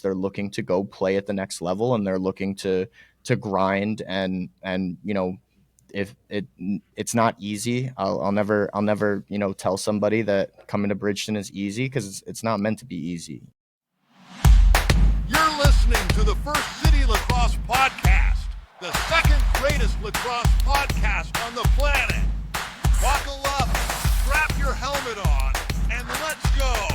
they're looking to go play at the next level, and they're looking to grind. And if it's not easy. I'll never tell somebody that coming to Bridgton is easy, because it's not meant to be easy. You're listening to the First City Lacrosse Podcast, the second greatest lacrosse podcast on the planet. Buckle up, strap your helmet on, and let's go.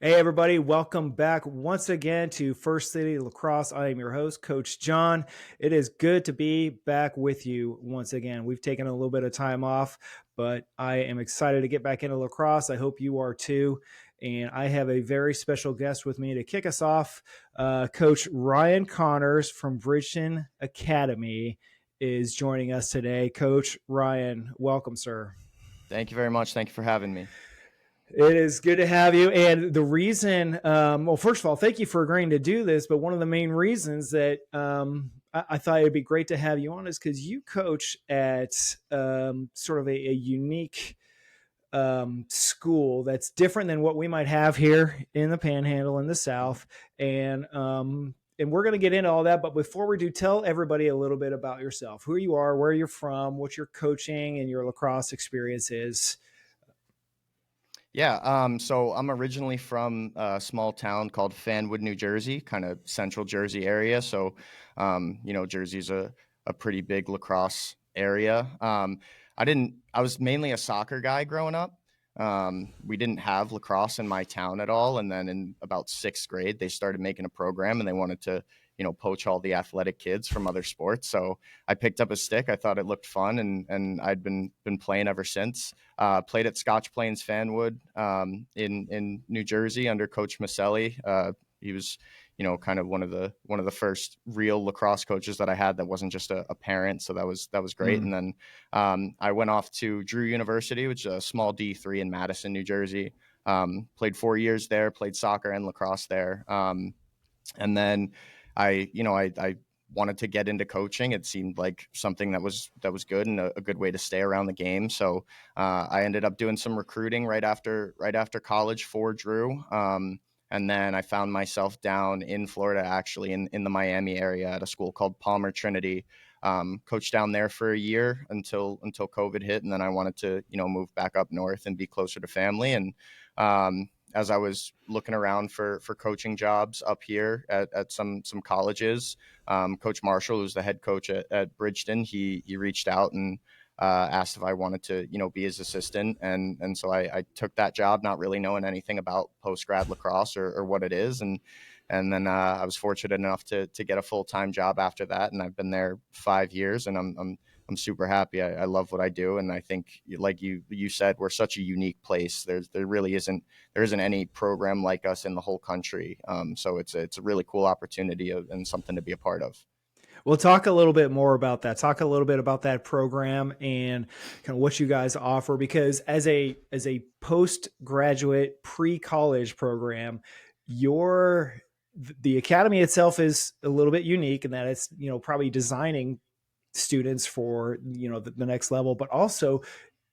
Hey everybody, welcome back once again to First City Lacrosse. I am your host, Coach Jon. It is good to be back with you once again. We've taken a little bit of time off, but I am excited to get back into lacrosse. I hope you are too. And I have a very special guest with me to kick us off. Coach RConnors from Bridgton Academy is joining us today. Coach Ryan, welcome, sir. Thank you very much. Thank you for having me. It is good to have you. And the reason, well, first of all, thank you for agreeing to do this. But one of the main reasons that I thought it'd be great to have you on is because you coach at sort of a unique school that's different than what we might have here in the Panhandle in the South. And we're going to get into all that. But before we do, tell everybody a little bit about yourself, who you are, where you're from, what your coaching and your lacrosse experience is. Yeah, so I'm originally from a small town called Fanwood, New Jersey, kind of central Jersey area. So, Jersey's a pretty big lacrosse area. I was mainly a soccer guy growing up. We didn't have lacrosse in my town at all. And then in about sixth grade, they started making a program, and they wanted to, poach all the athletic kids from other sports. So I picked up a stick. I thought it looked fun, and I'd been playing ever since. Played at Scotch Plains Fanwood in New Jersey under Coach Maselli. He was, kind of one of the first real lacrosse coaches that I had that wasn't just a parent. So that was great. And then I went off to Drew University, which is a small D3 in Madison, New Jersey. Played 4 years there, played soccer and lacrosse there. And then I wanted to get into coaching. It seemed like something that was good and a good way to stay around the game. So I ended up doing some recruiting right after college for Drew. And then I found myself down in Florida, actually in the Miami area at a school called Palmer Trinity. Coached down there for a year until COVID hit. And then I wanted to, move back up north and be closer to family. And as I was looking around for coaching jobs up here at some colleges, Coach Marshall, who's the head coach at Bridgton, he reached out and asked if I wanted to, be his assistant. And so I took that job, not really knowing anything about post-grad lacrosse or what it is. And then I was fortunate enough to get a full-time job after that. And I've been there 5 years, and I'm super happy. I love what I do. And I think, like you said, we're such a unique place. There really isn't any program like us in the whole country. So it's a really cool opportunity and something to be a part of. We'll talk a little bit more about that. Talk a little bit about that program and kind of what you guys offer, because as a postgraduate pre-college program, the academy itself is a little bit unique in that it's, probably designing students for, the next level, but also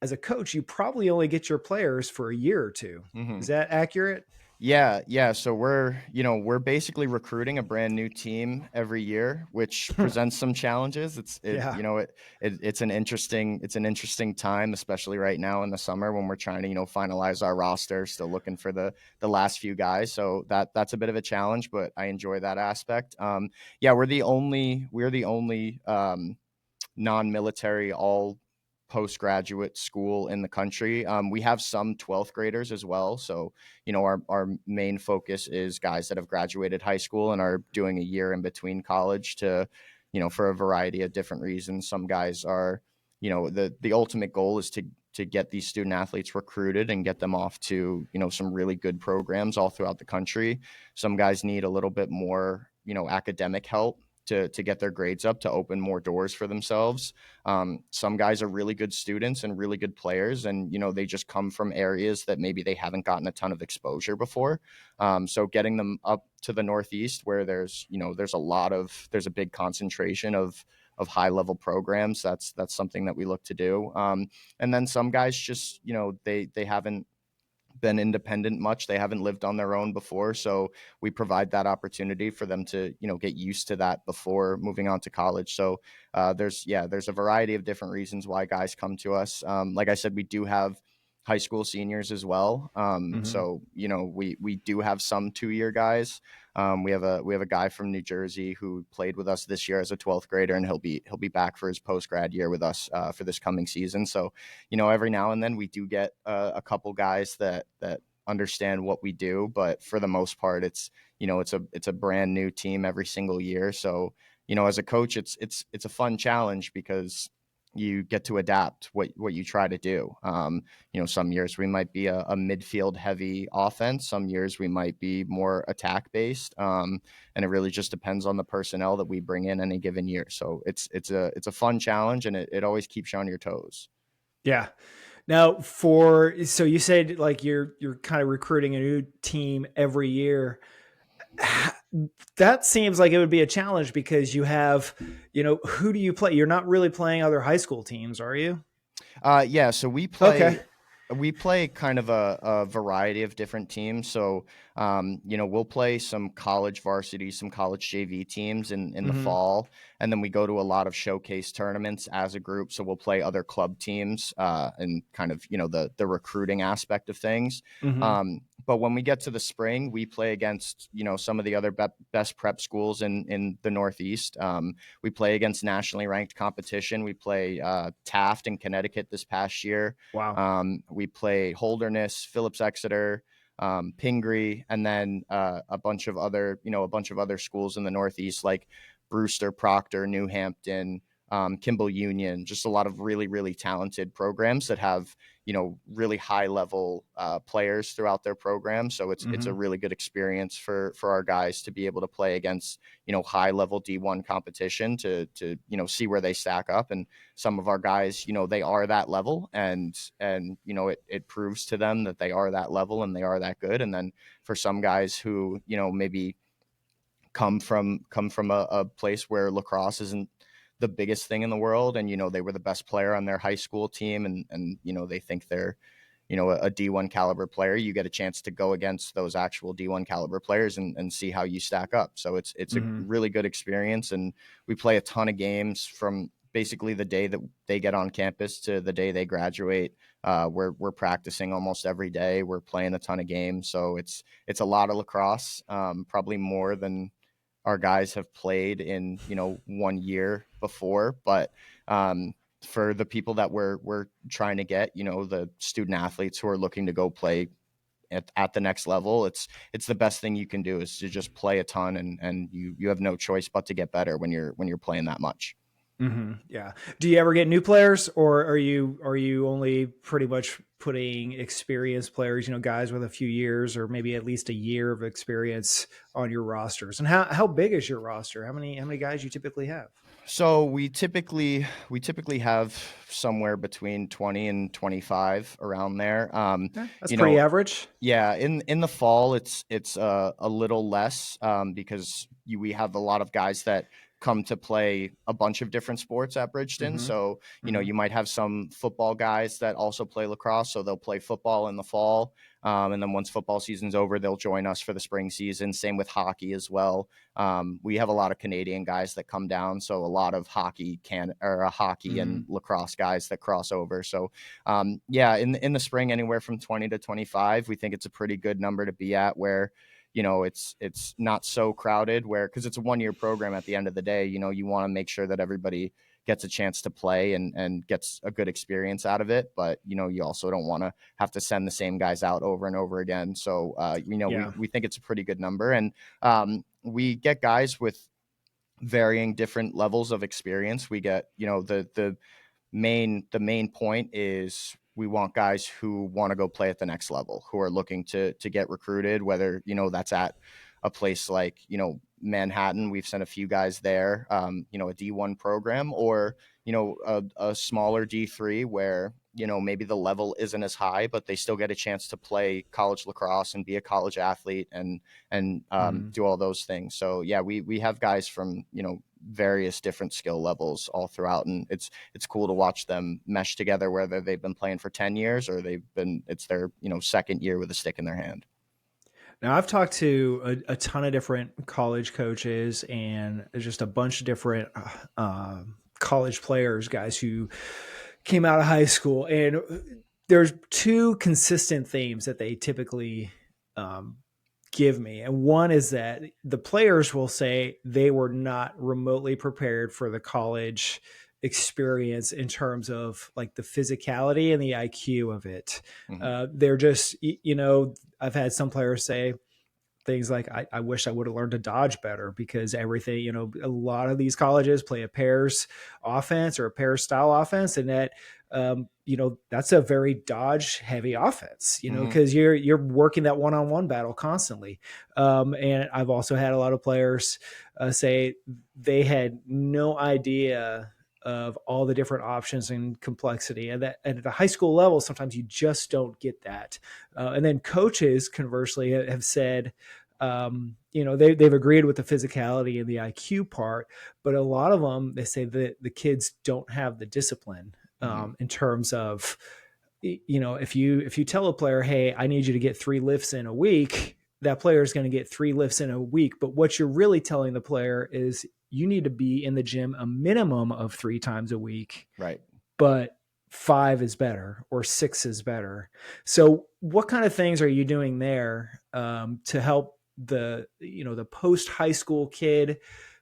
as a coach, you probably only get your players for a year or two. Mm-hmm. Is that accurate? Yeah. So we're basically recruiting a brand new team every year, which presents some challenges. It's an interesting time, especially right now in the summer when we're trying to, finalize our roster, still looking for the last few guys. So that's a bit of a challenge, but I enjoy that aspect. We're the only non-military all postgraduate school in the country. We have some 12th graders as well. So, our main focus is guys that have graduated high school and are doing a year in between college to, for a variety of different reasons. Some guys are, the ultimate goal is to get these student athletes recruited and get them off to, some really good programs all throughout the country. Some guys need a little bit more, academic help to get their grades up, to open more doors for themselves. Some guys are really good students and really good players, and they just come from areas that maybe they haven't gotten a ton of exposure before. So getting them up to the Northeast, where there's a big concentration of high level programs, that's something that we look to do. And then some guys just they haven't been independent much. They haven't lived on their own before. So we provide that opportunity for them to, get used to that before moving on to college. So there's a variety of different reasons why guys come to us. Like I said, we do have high school seniors as well. Mm-hmm. So, we do have some 2-year guys. We have a guy from New Jersey who played with us this year as a 12th grader, and he'll be back for his post grad year with us for this coming season. So, every now and then we do get a couple guys that understand what we do, but for the most part, it's a brand new team every single year. So, as a coach, it's a fun challenge because you get to adapt what you try to do. Some years we might be a midfield heavy offense. Some years we might be more attack based. And it really just depends on the personnel that we bring in any given year. So it's a fun challenge, and it always keeps you on your toes. Yeah. Now, so you said like you're kind of recruiting a new team every year. That seems like it would be a challenge because you have, who do you play? You're not really playing other high school teams, are you? Yeah, so Okay. we play kind of a variety of different teams. So, we'll play some college varsity, some college JV teams in the Mm-hmm. fall, and then we go to a lot of showcase tournaments as a group. So we'll play other club teams, and kind of the recruiting aspect of things. Mm-hmm. But when we get to the spring, we play against some of the other best prep schools in the Northeast. We play against nationally ranked competition. We play Taft in Connecticut this past year. Wow. We play Holderness, Phillips Exeter, Pingree, and then a bunch of other schools in the Northeast like Brewster, Proctor, New Hampton, Kimball Union. Just a lot of really, really talented programs that have really high level players throughout their program. So it's a Mm-hmm. really good experience for our guys to be able to play against high level D1 competition to see where they stack up. And some of our guys, they are that level, and it proves to them that they are that level and they are that good. And then for some guys who maybe come from a place where lacrosse isn't the biggest thing in the world, and they were the best player on their high school team, and they think they're a D1 caliber player, you get a chance to go against those actual D1 caliber players and see how you stack up. So it's a Mm-hmm. really good experience, and we play a ton of games from basically the day that they get on campus to the day they graduate. We're practicing almost every day. We're playing a ton of games, so it's a lot of lacrosse, probably more than our guys have played in 1 year before. But for the people that we're trying to get, the student athletes who are looking to go play at the next level, it's the best thing you can do is to just play a ton, and you have no choice but to get better when you're playing that much. Mm-hmm. Yeah. Do you ever get new players, or are you only pretty much putting experienced players, guys with a few years or maybe at least a year of experience on your rosters? And how big is your roster? How many guys you typically have? So we typically have somewhere between 20 and 25 around there. Yeah, that's You pretty know, average. Yeah, in the fall, it's a little less, because we have a lot of guys that come to play a bunch of different sports at Bridgton. Mm-hmm. So Mm-hmm. you might have some football guys that also play lacrosse, so they'll play football in the fall, and then once football season's over, they'll join us for the spring season. Same with hockey as well. We have a lot of Canadian guys that come down, so a lot of hockey Mm-hmm. and lacrosse guys that cross over. So yeah, in the spring, anywhere from 20 to 25, we think it's a pretty good number to be at, where it's not so crowded, where, because it's a 1-year program at the end of the day, you want to make sure that everybody gets a chance to play and gets a good experience out of it. But you also don't want to have to send the same guys out over and over again. So Yeah. we think it's a pretty good number. And we get guys with varying different levels of experience. We get the main point is we want guys who want to go play at the next level, who are looking to get recruited, whether that's at a place like Manhattan. We've sent a few guys there, a D1 program, or a smaller D3 where maybe the level isn't as high, but they still get a chance to play college lacrosse and be a college athlete and Mm-hmm. do all those things. So yeah, we have guys from various different skill levels all throughout. And it's cool to watch them mesh together, whether they've been playing for 10 years or it's their, second year with a stick in their hand. Now, I've talked to a ton of different college coaches and just a bunch of different college players, guys who came out of high school. And there's two consistent themes that they typically give me. And one is that the players will say they were not remotely prepared for the college experience in terms of like the physicality and the IQ of it. They're just, I've had some players say things like, I wish I would have learned to dodge better, because everything, a lot of these colleges play a pairs offense or a pairs style offense. And that, that's a very dodge heavy offense, because you're working that one-on-one battle constantly. And I've also had a lot of players say they had no idea of all the different options and complexity, and that at the high school level, sometimes you just don't get that. And then coaches conversely have said, they've agreed with the physicality and the IQ part, but a lot of them, they say that the kids don't have the discipline in terms of, if you tell a player, hey, I need you to get 3 lifts in a week, that player is going to get 3 lifts in a week. But what you're really telling the player is you need to be in the gym a minimum of 3 times a week. Right. But 5 is better or 6 is better. So what kind of things are you doing there to help the post high school kid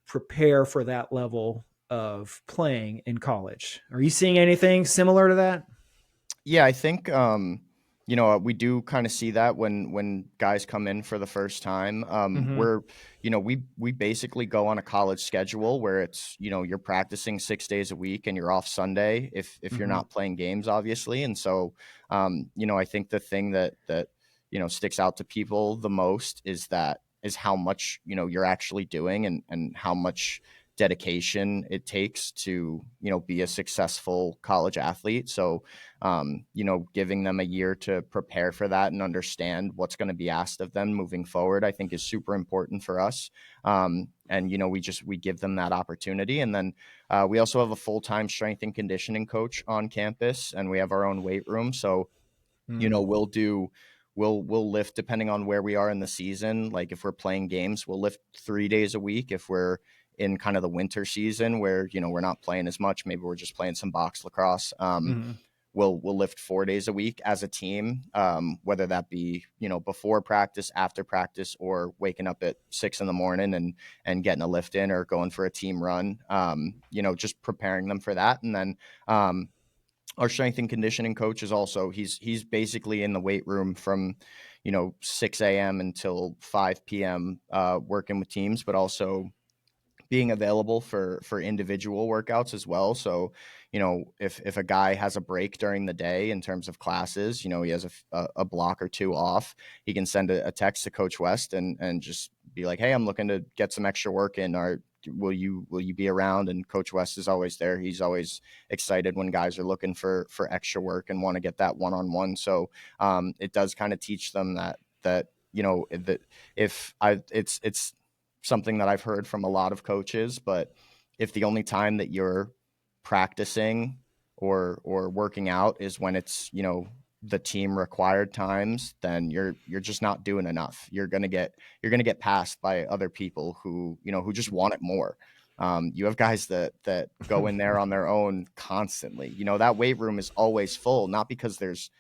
prepare for that level of playing in college? Are you seeing anything similar to that? Yeah, I think, we do kind of see that when guys come in for the first time. We basically go on a college schedule where it's, you're practicing 6 days a week and you're off Sunday if you're not playing games, obviously. And so, I think the thing that sticks out to people the most is how much, you're actually doing and how much dedication it takes to, be a successful college athlete. So, giving them a year to prepare for that and understand what's going to be asked of them moving forward, I think is super important for us. And, we give them that opportunity. And then we also have a full-time strength and conditioning coach on campus, and we have our own weight room. So, we'll lift depending on where we are in the season. Like if we're playing games, we'll lift 3 days a week. If we're in kind of the winter season where, we're not playing as much, maybe we're just playing some box lacrosse. We'll lift 4 days a week as a team, whether that be, before practice, after practice, or waking up at 6 a.m. and getting a lift in or going for a team run, just preparing them for that. And then, our strength and conditioning coach is also, he's basically in the weight room from, 6 a.m. until 5 p.m. Working with teams, but also being available for individual workouts as well. So, if a guy has a break during the day in terms of classes, he has a block or 2 off, he can send a text to Coach West and just be like, hey, I'm looking to get some extra work in, or will you be around? And Coach West is always there. He's always excited when guys are looking for extra work and want to get that one-on-one. So it does kind of teach them that it's something that I've heard from a lot of coaches, but if the only time that you're practicing or working out is when it's, the team required times, then you're just not doing enough. You're going to get passed by other people who just want it more. You have guys that go in there on their own constantly. That weight room is always full, not because there's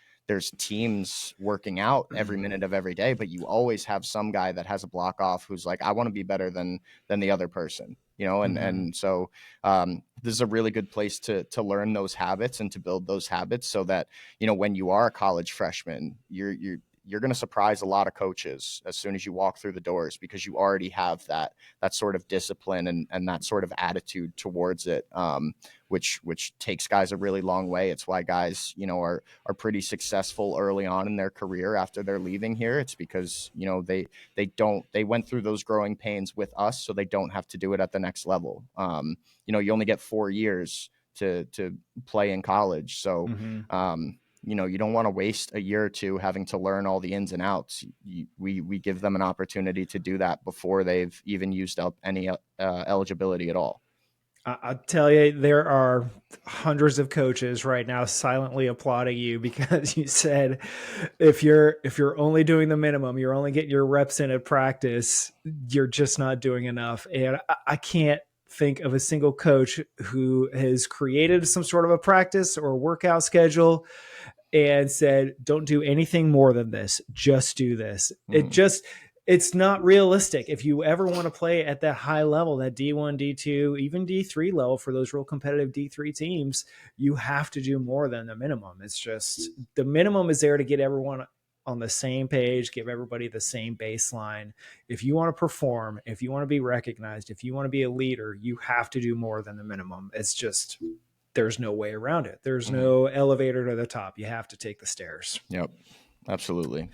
teams working out every minute of every day, but you always have some guy that has a block off who's like, I want to be better than the other person, and so this is a really good place to learn those habits and to build those habits so that, when you are a college freshman, you're going to surprise a lot of coaches as soon as you walk through the doors, because you already have that sort of discipline and that sort of attitude towards it, which takes guys a really long way. It's why guys, are pretty successful early on in their career after they're leaving here. It's because, they went through those growing pains with us, so they don't have to do it at the next level. You only get 4 years to play in college. So, you don't want to waste a year or two having to learn all the ins and outs. We give them an opportunity to do that before they've even used up any eligibility at all. I'll tell you, there are hundreds of coaches right now silently applauding you because you said if you're only doing the minimum, you're only getting your reps in at practice, you're just not doing enough. And I can't think of a single coach who has created some sort of a practice or workout schedule and said, don't do anything more than this. Just do this. It's not realistic. If you ever want to play at that high level, that D1, D2, even D3 level for those real competitive D3 teams, you have to do more than the minimum. It's just the minimum is there to get everyone on the same page, give everybody the same baseline. If you want to perform, if you want to be recognized, if you want to be a leader, you have to do more than the minimum. It's just, there's no way around it. There's no elevator to the top. You have to take the stairs. Yep, absolutely.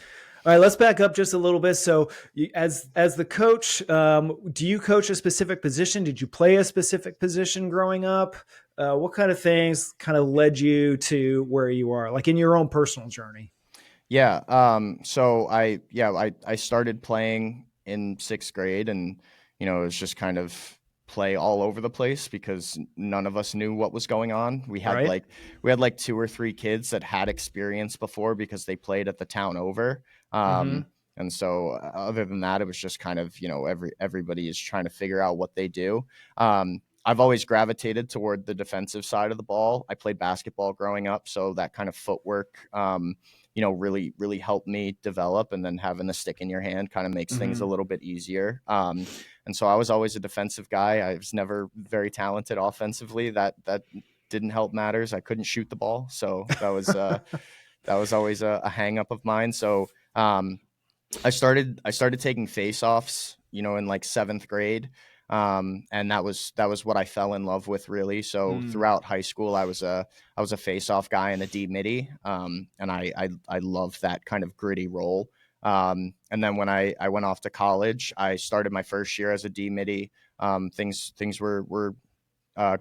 All right, let's back up just a little bit. So, as the coach, do you coach a specific position? Did you play a specific position growing up? What kind of things kind of led you to where you are, like in your own personal journey? Yeah. So I started playing in 6th grade, and it was just kind of play all over the place because none of us knew what was going on. We had Right. like 2 or 3 kids that had experience before because they played at the town over. Mm-hmm. And so other than that, it was just kind of, everybody is trying to figure out what they do. I've always gravitated toward the defensive side of the ball. I played basketball growing up, so that kind of footwork, really, really helped me develop. And then having the stick in your hand kind of makes things a little bit easier. And so I was always a defensive guy. I was never very talented offensively. That didn't help matters. I couldn't shoot the ball, so that was always a hang up of mine. So I started taking face-offs, in like 7th grade. And that was what I fell in love with, really. So throughout high school, I was a face-off guy and a D midi. And I loved that kind of gritty role. And then when I went off to college, I started my first year as a D midi. Things were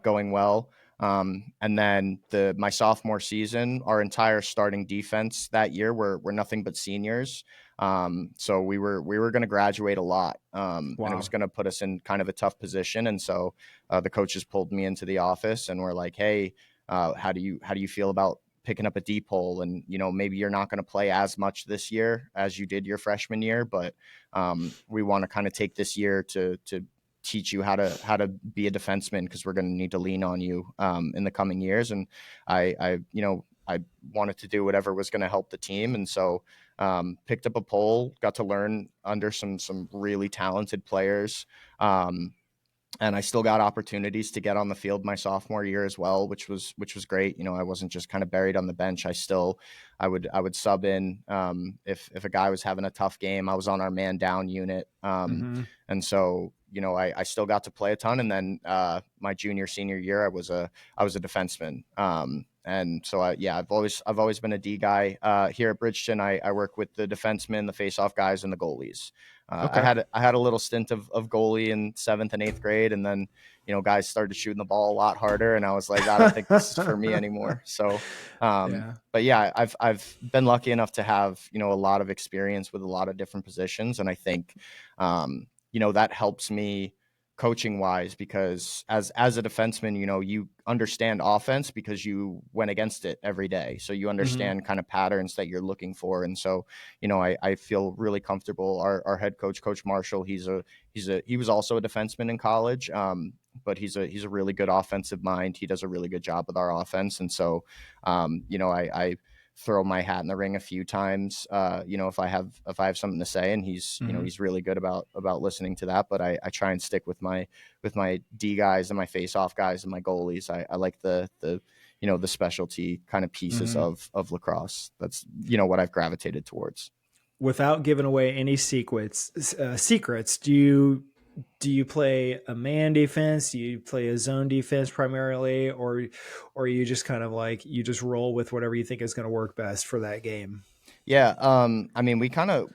going well. And then my sophomore season, our entire starting defense that year were nothing but seniors. So we were going to graduate a lot, and it was going to put us in kind of a tough position. And so the coaches pulled me into the office and were like, "Hey, how do you feel about picking up a deep hole? And maybe you're not going to play as much this year as you did your freshman year, but we want to kind of take this year to teach you how to be a defenseman, because we're going to need to lean on you in the coming years." And I wanted to do whatever was going to help the team. And so picked up a pole, got to learn under some really talented players. And I still got opportunities to get on the field my sophomore year as well, which was great. I wasn't just kind of buried on the bench. I would sub in if a guy was having a tough game. I was on our man down unit. And so, I still got to play a ton. And then my junior, senior year, I was a defenseman. And so I've always been a D guy. Here at Bridgton, I work with the defensemen, the face-off guys, and the goalies. Okay. I had a little stint of goalie in 7th and 8th grade, and then guys started shooting the ball a lot harder, and I was like, I don't think this is for me anymore. So, but yeah, I've been lucky enough to have a lot of experience with a lot of different positions, and I think that helps me coaching wise, because as a defenseman, you understand offense because you went against it every day. So you understand kind of patterns that you're looking for. And so, I feel really comfortable. Our head coach, Coach Marshall, he was also a defenseman in college. But he's a really good offensive mind. He does a really good job with our offense. And so, I throw my hat in the ring a few times, if I have something to say, and he's really good about listening to that. But I try and stick with my D guys and my face off guys and my goalies. I like the specialty kind of pieces of lacrosse. That's what I've gravitated towards. Without giving away any secrets, do you play a man defense? Do you play a zone defense primarily, or you just kind of like, you just roll with whatever you think is going to work best for that game? Yeah. I mean, we kind of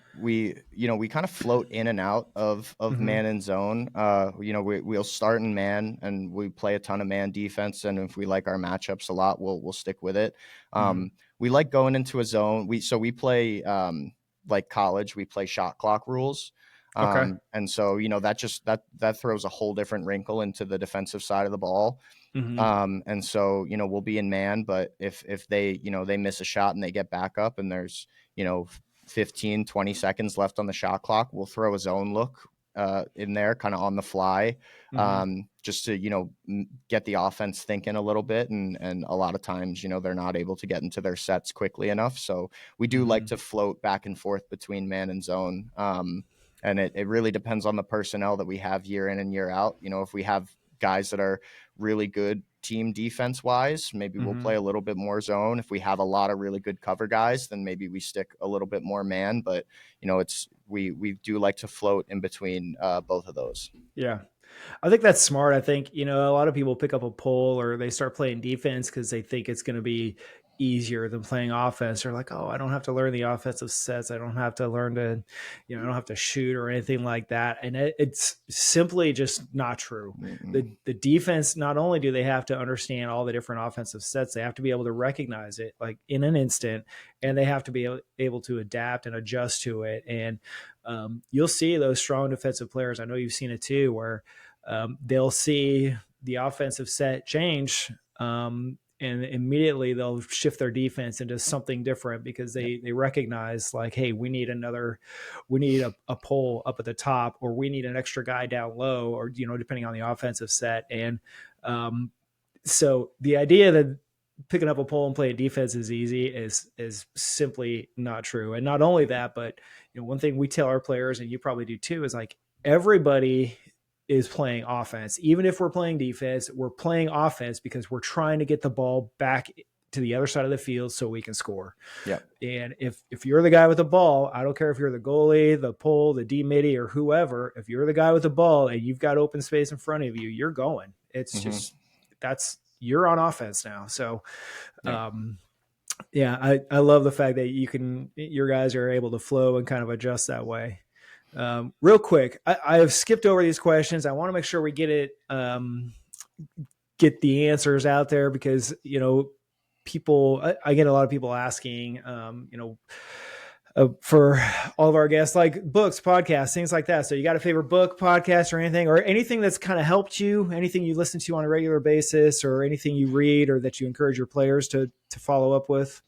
float in and out of man and zone. We'll start in man, and we play a ton of man defense. And if we like our matchups a lot, we'll stick with it. We like going into a zone. We play, like college, we play shot clock rules. Okay. And so, that throws a whole different wrinkle into the defensive side of the ball. Mm-hmm. And so, we'll be in man, but if they, they miss a shot and they get back up and there's, 15, 20 seconds left on the shot clock, we'll throw a zone look in there kind of on the fly, Mm-hmm. just to, get the offense thinking a little bit. And a lot of times, they're not able to get into their sets quickly enough. So we do like Mm-hmm. to float back and forth between man and zone. And it really depends on the personnel that we have year in and year out. If we have guys that are really good team defense wise, maybe we'll Mm-hmm. play a little bit more zone. If we have a lot of really good cover guys, then maybe we stick a little bit more man. But we do like to float in between both of those. Yeah. I think that's smart. I think, a lot of people pick up a pole or they start playing defense because they think it's going to be easier than playing offense. They're like, oh, I don't have to learn the offensive sets. I don't have to learn to, I don't have to shoot or anything like that. And it's simply just not true. Mm-mm. The defense, not only do they have to understand all the different offensive sets, they have to be able to recognize it like in an instant, and they have to be able to adapt and adjust to it. And you'll see those strong defensive players. I know you've seen it too, where they'll see the offensive set change, and immediately they'll shift their defense into something different because they recognize like, hey, we need a pole up at the top, or we need an extra guy down low, or depending on the offensive set. And so the idea that picking up a pole and playing defense is easy is simply not true. And not only that, but one thing we tell our players, and you probably do too, is like everybody is playing offense. Even if we're playing defense, we're playing offense because we're trying to get the ball back to the other side of the field so we can score. Yeah. And if you're the guy with the ball, I don't care if you're the goalie, the pole, the D midi, or whoever, if you're the guy with the ball and you've got open space in front of you, you're going. It's just, you're on offense now. So, I love the fact that your guys are able to flow and kind of adjust that way. Real quick, I have skipped over these questions. I want to make sure we get the answers out there because, I get a lot of people asking, for all of our guests, like books, podcasts, things like that. So you got a favorite book, podcast, or anything that's kind of helped you, anything you listen to on a regular basis, or anything you read or that you encourage your players to follow up with?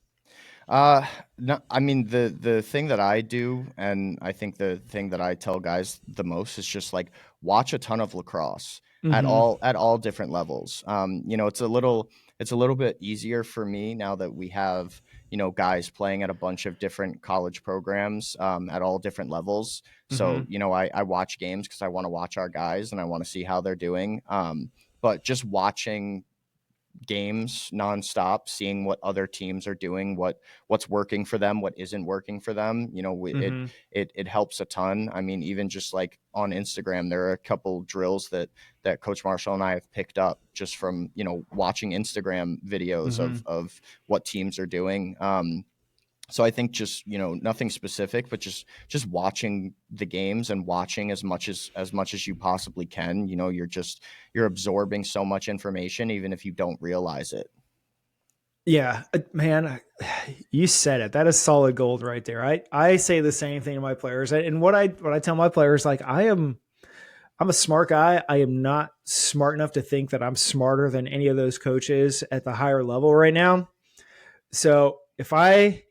No, I mean, the thing that I do, and I think the thing that I tell guys the most is just like watch a ton of lacrosse at all different levels. It's a little bit easier for me now that we have, guys playing at a bunch of different college programs, at all different levels. So, I watch games because I want to watch our guys and I want to see how they're doing. But just watching games nonstop, seeing what other teams are doing, what's working for them, what isn't working for them. It helps a ton. I mean, even just like on Instagram, there are a couple drills that Coach Marshall and I have picked up just from, watching Instagram videos of what teams are doing. So I think just, nothing specific, but just watching the games and watching as much as you possibly can. You're absorbing so much information, even if you don't realize it. Yeah, man, you said it. That is solid gold right there. I say the same thing to my players. And what I tell my players, like I'm a smart guy. I am not smart enough to think that I'm smarter than any of those coaches at the higher level right now. So if I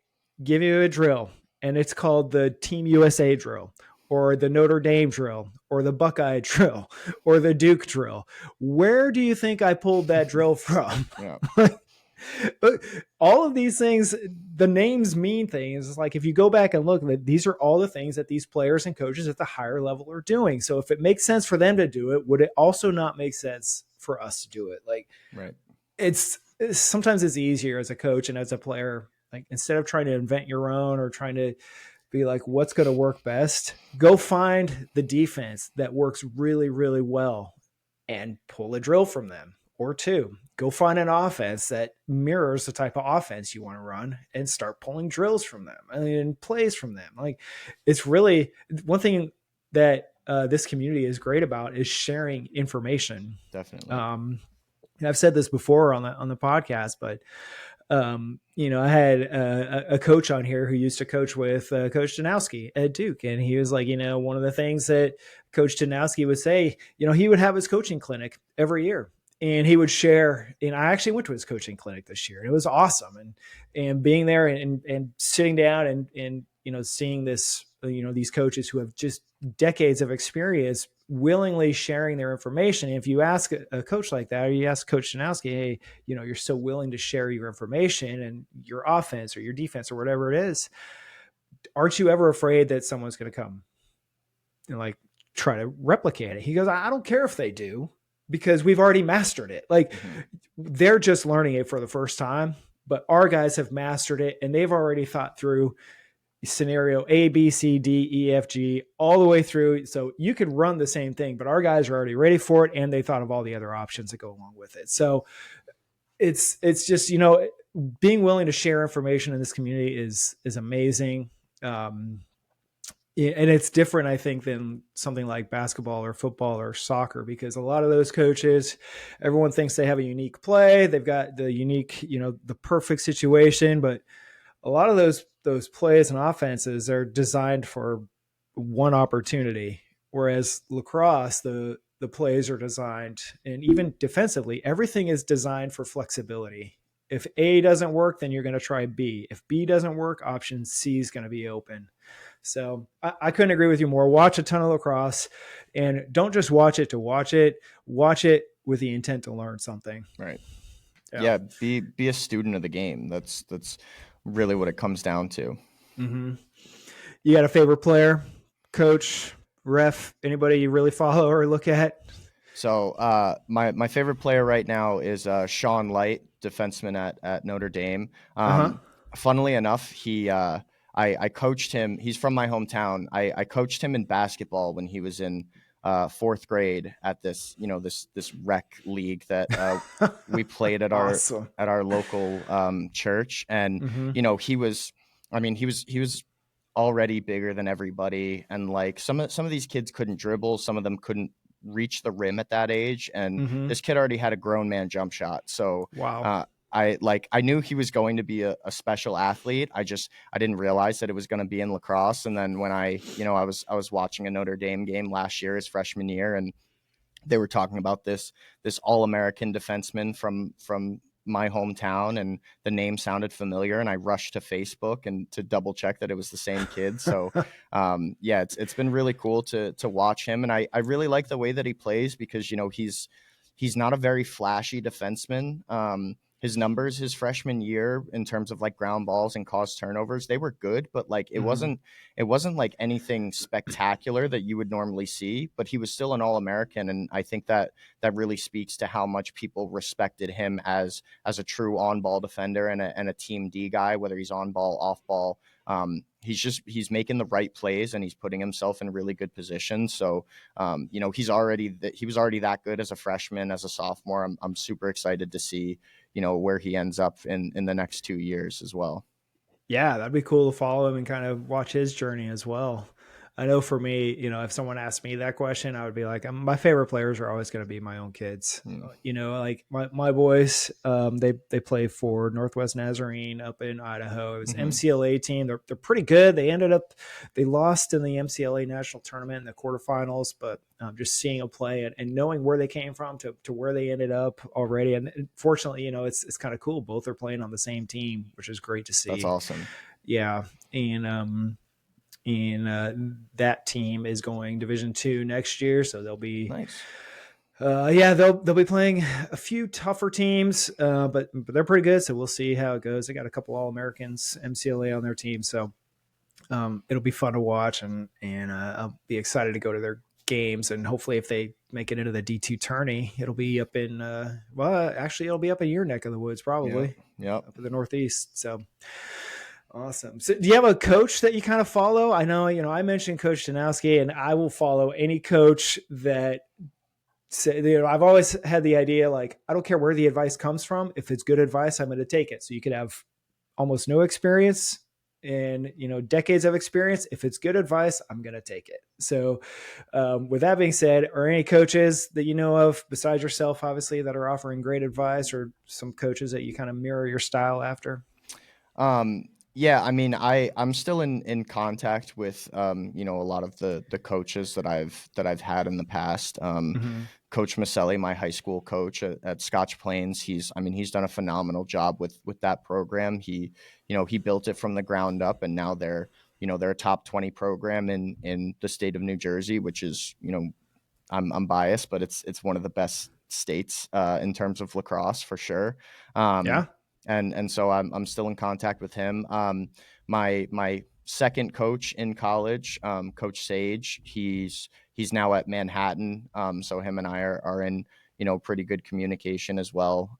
give you a drill and it's called the Team USA drill or the Notre Dame drill or the Buckeye drill or the Duke drill, where do you think I pulled that drill from? Yeah. All of these things, the names mean things. It's like if you go back and look, these are all the things that these players and coaches at the higher level are doing. So if it makes sense for them to do it, would it also not make sense for us to do it? Like, right. It's sometimes it's easier as a coach and as a player, like instead of trying to invent your own or trying to be like, what's going to work best, go find the defense that works really, really well and pull a drill from them. Or two, go find an offense that mirrors the type of offense you want to run and start pulling drills from them and plays from them. Like it's really one thing that this community is great about is sharing information. Definitely. And I've said this before on the podcast, but I had a coach on here who used to coach with Coach Janowski at Duke. And he was like, one of the things that Coach Janowski would say, he would have his coaching clinic every year. And he would share, and I actually went to his coaching clinic this year, and it was awesome. And being there and sitting down and seeing this, these coaches who have just decades of experience willingly sharing their information. And if you ask a coach like that, or you ask Coach Janowski, hey, you're so willing to share your information and your offense or your defense or whatever it is, aren't you ever afraid that someone's going to come and like try to replicate it? He goes, I don't care if they do, because we've already mastered it. Like they're just learning it for the first time, but our guys have mastered it and they've already thought through scenario A, B, C, D, E, F, G, all the way through. So you could run the same thing, but our guys are already ready for it. And they thought of all the other options that go along with it. So it's just, being willing to share information in this community is amazing. And it's different, I think, than something like basketball or football or soccer, because a lot of those coaches, everyone thinks they have a unique play. They've got the unique, the perfect situation, but a lot of those plays and offenses are designed for one opportunity. Whereas lacrosse, the plays are designed, and even defensively, everything is designed for flexibility. If A doesn't work, then you're going to try B. If B doesn't work, option C is going to be open. So I couldn't agree with you more. Watch a ton of lacrosse, and don't just watch it to watch it. Watch it with the intent to learn something. Right. Yeah. Be a student of the game. That's really what it comes down to. Mm-hmm. You got a favorite player, coach, ref, anybody you really follow or look at? So my favorite player right now is Sean Light, defenseman at Notre Dame. Funnily enough, I coached him. He's from my hometown. I coached him in basketball when he was in fourth grade at this rec league that we played at Awesome. our local church. And he was already bigger than everybody. And like some of these kids couldn't dribble. Some of them couldn't reach the rim at that age. And this kid already had a grown man jump shot. So wow. I knew he was going to be a special athlete. I didn't realize that it was going to be in lacrosse. And then when I was watching a Notre Dame game last year, his freshman year, and they were talking about this All-American defenseman from my hometown, and the name sounded familiar, and I rushed to Facebook and to double check that it was the same kid. So it's been really cool to watch him. And I really like the way that he plays, because he's not a very flashy defenseman. His numbers his freshman year in terms of like ground balls and caused turnovers, they were good, but like it wasn't like anything spectacular that you would normally see, but he was still an All-American. And I think that really speaks to how much people respected him as a true on-ball defender and a team D guy, whether he's on ball, off ball. He's making the right plays, and he's putting himself in really good positions. So, he was already that good as a freshman, as a sophomore. I'm super excited to see, where he ends up in the next 2 years as well. Yeah, that'd be cool to follow him and kind of watch his journey as well. I know for me, if someone asked me that question, I would be like, my favorite players are always going to be my own kids. Like my boys, they play for Northwest Nazarene up in Idaho. It was MCLA team. They're pretty good. They lost in the MCLA national tournament in the quarterfinals, but just seeing them play and knowing where they came from to where they ended up already. And fortunately, it's kind of cool. Both are playing on the same team, which is great to see. That's awesome. Yeah. And that team is going Division II next year, so they'll be nice. They'll be playing a few tougher teams, but they're pretty good. So we'll see how it goes. They got a couple All-Americans, MCLA on their team, so it'll be fun to watch, and I'll be excited to go to their games. And hopefully, if they make it into the D2 tourney, it'll be up in it'll be up in your neck of the woods, probably. Yeah. Up in the Northeast. So. Awesome. So do you have a coach that you kind of follow? I know, I mentioned Coach Janowski, and I will follow any coach that say, I've always had the idea, like, I don't care where the advice comes from. If it's good advice, I'm going to take it. So you could have almost no experience and, decades of experience. If it's good advice, I'm going to take it. So with that being said, are any coaches that you know of besides yourself, obviously, that are offering great advice, or some coaches that you kind of mirror your style after? Yeah, I mean, I'm still in contact with a lot of the coaches that I've had in the past. Mm-hmm. Coach Maselli, my high school coach at Scotch Plains, he's done a phenomenal job with that program. He built it from the ground up, and now they're a top 20 program in the state of New Jersey, which is, I'm biased, but it's one of the best states in terms of lacrosse for sure. Yeah. And so I'm still in contact with him. My second coach in college, Coach Sage, he's now at Manhattan. So him and I are in pretty good communication as well.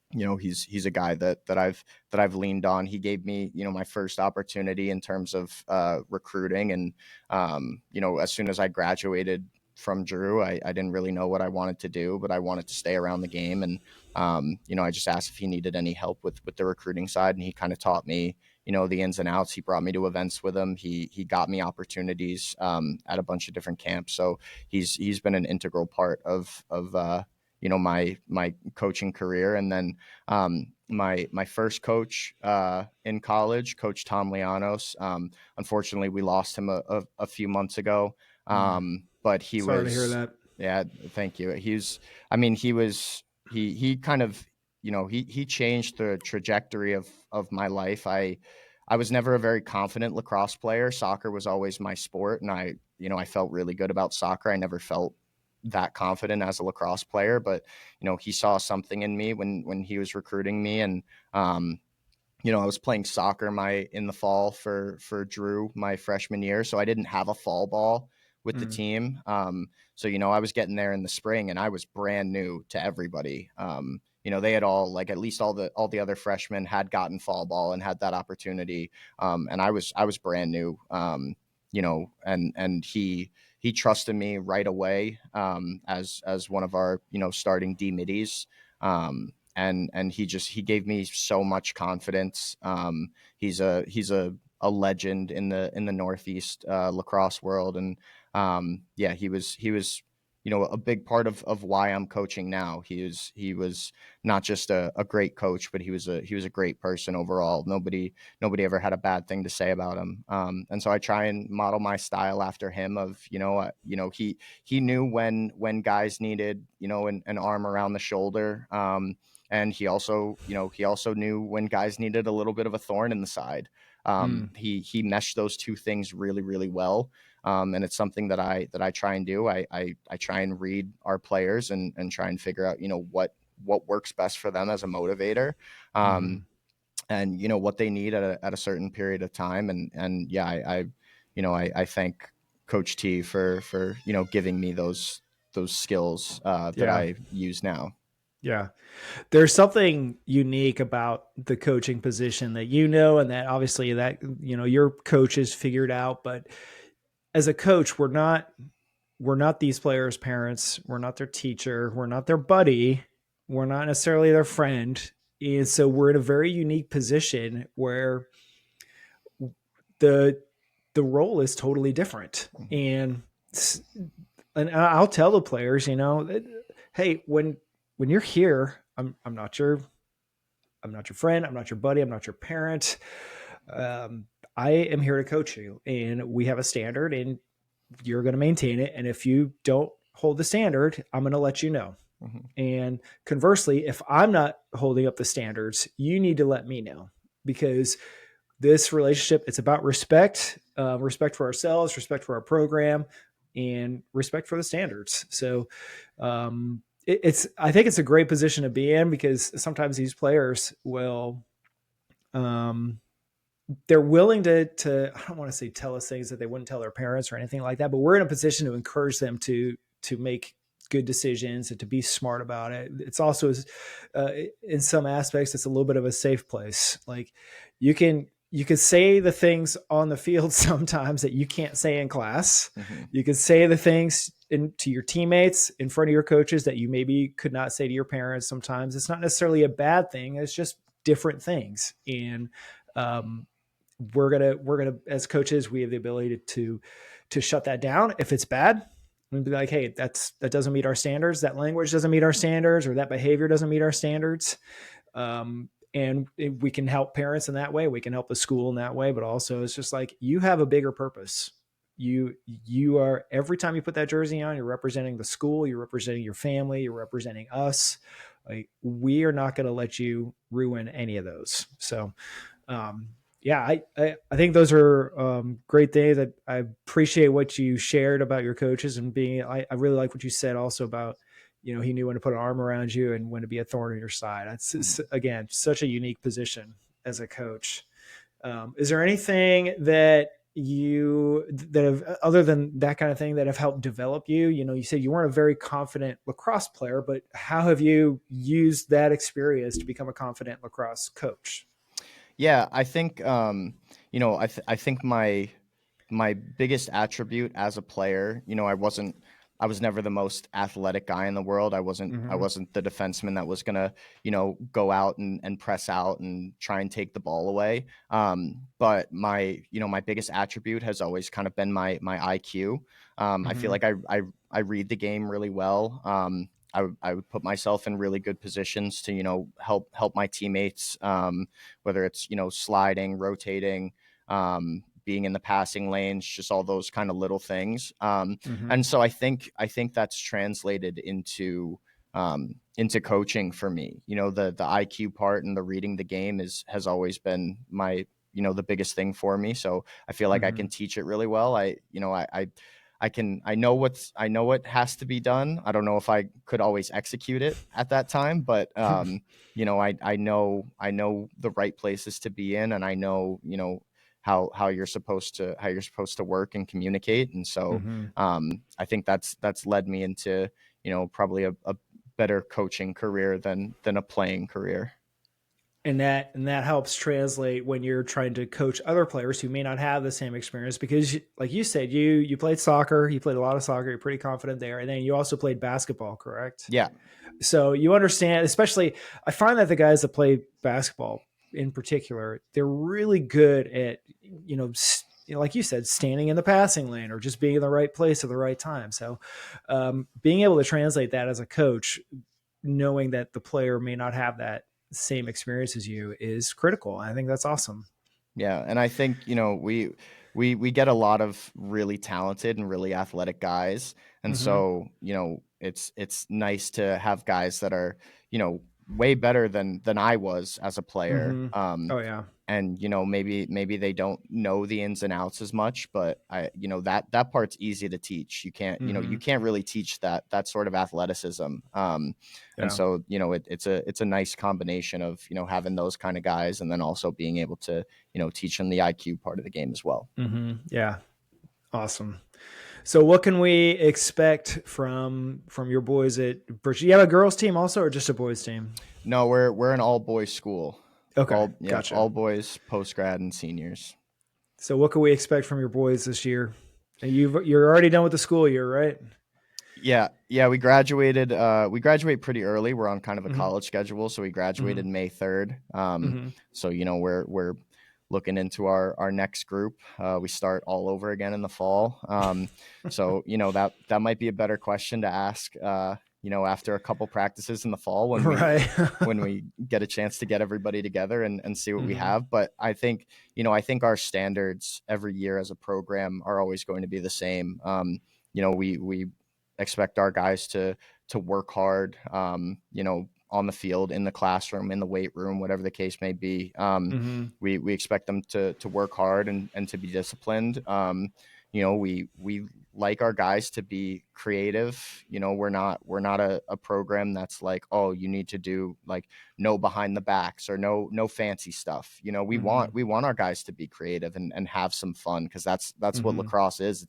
He's a guy that I've leaned on. He gave me my first opportunity in terms of recruiting, and as soon as I graduated from Drew, I didn't really know what I wanted to do, but I wanted to stay around the game. And I just asked if he needed any help with the recruiting side, and he kind of taught me the ins and outs. He brought me to events with him. He got me opportunities at a bunch of different camps. So he's been an integral part of my coaching career. And then my first coach in college, Coach Tom Lianos, unfortunately we lost him a few months ago. But he Sorry to hear was, that. yeah, thank you. He kind of, he changed the trajectory of my life. I was never a very confident lacrosse player. Soccer was always my sport, and I felt really good about soccer. I never felt that confident as a lacrosse player, but he saw something in me when he was recruiting me. And I was playing soccer in the fall for Drew my freshman year, so I didn't have a fall ball with the team. So I was getting there in the spring, and I was brand new to everybody. They had all, like, at least all the other freshmen had gotten fall ball and had that opportunity, and I was brand new. And he trusted me right away as one of our starting D middies. And he gave me so much confidence. He's a legend in the Northeast lacrosse world, and yeah, he was a big part of why I'm coaching now. He was not just a great coach, but he was a great person overall. Nobody ever had a bad thing to say about him. And so I try and model my style after him. He knew when guys needed an arm around the shoulder. And he also knew when guys needed a little bit of a thorn in the side. He meshed those two things really, really well. And it's something that I try and do. I try and read our players and try and figure out, what works best for them as a motivator. And what they need at a certain period of time. And yeah, I thank Coach T for giving me those skills that I use now. Yeah. There's something unique about the coaching position that, and that obviously that, your coaches figured out. But as a coach, we're not these players' parents. We're not their teacher. We're not their buddy. We're not necessarily their friend. And so we're in a very unique position where the role is totally different. And I'll tell the players, hey, when you're here, I'm not your friend. I'm not your buddy. I'm not your parent. I am here to coach you, and we have a standard, and you're going to maintain it. And if you don't hold the standard, I'm going to let you know. And conversely, if I'm not holding up the standards, you need to let me know, because this relationship, it's about respect, respect for ourselves, respect for our program, and respect for the standards. So, I think it's a great position to be in, because sometimes these players will, they're willing to, I don't want to say tell us things that they wouldn't tell their parents or anything like that, but we're in a position to encourage them to make good decisions and to be smart about it. It's also, in some aspects, it's a little bit of a safe place. Like you can say the things on the field sometimes that you can't say in class. You can say the things to your teammates in front of your coaches that you maybe could not say to your parents. Sometimes it's not necessarily a bad thing. It's just different things. And we're gonna as coaches, we have the ability to shut that down if it's bad, and be like, hey, that doesn't meet our standards, that language doesn't meet our standards, or that behavior doesn't meet our standards. And we can help parents in that way, we can help the school in that way, but also it's just like, you have a bigger purpose. You are, every time you put that jersey on, you're representing the school, you're representing your family, you're representing us. Like, we are not going to let you ruin any of those. So yeah, I think those are great things. I appreciate what you shared about your coaches, and I really like what you said also about, he knew when to put an arm around you and when to be a thorn in your side. That's, again, such a unique position as a coach. Is there anything that have, other than that kind of thing, that have helped develop you? You said you weren't a very confident lacrosse player, but how have you used that experience to become a confident lacrosse coach? Yeah, I think I think my biggest attribute as a player, I was never the most athletic guy in the world. I Mm-hmm. wasn't the defenseman that was gonna, go out and press out and try and take the ball away. But my biggest attribute has always kind of been my IQ. I feel Mm-hmm. like I read the game really well. I would put myself in really good positions to, help my teammates, whether it's, sliding, rotating, being in the passing lanes, just all those kind of little things. Mm-hmm. And so I think that's translated into coaching for me. The IQ part and the reading the game has always been my, the biggest thing for me. So I feel like I Mm-hmm. can teach it really well. I know what has to be done. I don't know if I could always execute it at that time, but I know the right places to be in, and I know, how you're supposed to work and communicate. And so Mm-hmm. I think that's led me into, probably a better coaching career than a playing career. And that helps translate when you're trying to coach other players who may not have the same experience, because, like you said, you played soccer, you played a lot of soccer, you're pretty confident there, and then you also played basketball, correct? Yeah. So you understand, especially, I find that the guys that play basketball in particular, they're really good at, like you said, standing in the passing lane or just being in the right place at the right time. So being able to translate that as a coach, knowing that the player may not have that same experience as you, is critical. I think that's awesome. Yeah, and I think, we get a lot of really talented and really athletic guys. And Mm-hmm. so, it's nice to have guys that are, way better than I was as a player. Mm-hmm. Oh yeah. And, maybe they don't know the ins and outs as much, but that part's easy to teach. You Mm-hmm. can't really teach that sort of athleticism. And Yeah. so, it's a nice combination of, having those kind of guys, and then also being able to, teach them the IQ part of the game as well. Mm-hmm. Yeah. Awesome. So what can we expect from your boys at Bridgton? You have a girls team also, or just a boys team? No, we're an all boys school. Okay, gotcha. All boys, post grad and seniors. So what can we expect from your boys this year? And you're already done with the school year, right? Yeah, we graduate pretty early. We're on kind of a Mm-hmm. college schedule, so we graduated Mm-hmm. May 3rd. Mm-hmm. So we're looking into our next group. We start all over again in the fall. So that might be a better question to ask, after a couple practices in the fall, when we Right. when we get a chance to get everybody together and see what we Mm-hmm. have. But I think our standards every year as a program are always going to be the same. We expect our guys to work hard, on the field, in the classroom, in the weight room, whatever the case may be. Mm-hmm. We expect them to work hard and to be disciplined. We like our guys to be creative. We're not a program that's like, oh, you need to do like no behind the backs or no fancy stuff. We Mm-hmm. want our guys to be creative and have some fun, because that's what Mm-hmm. lacrosse is.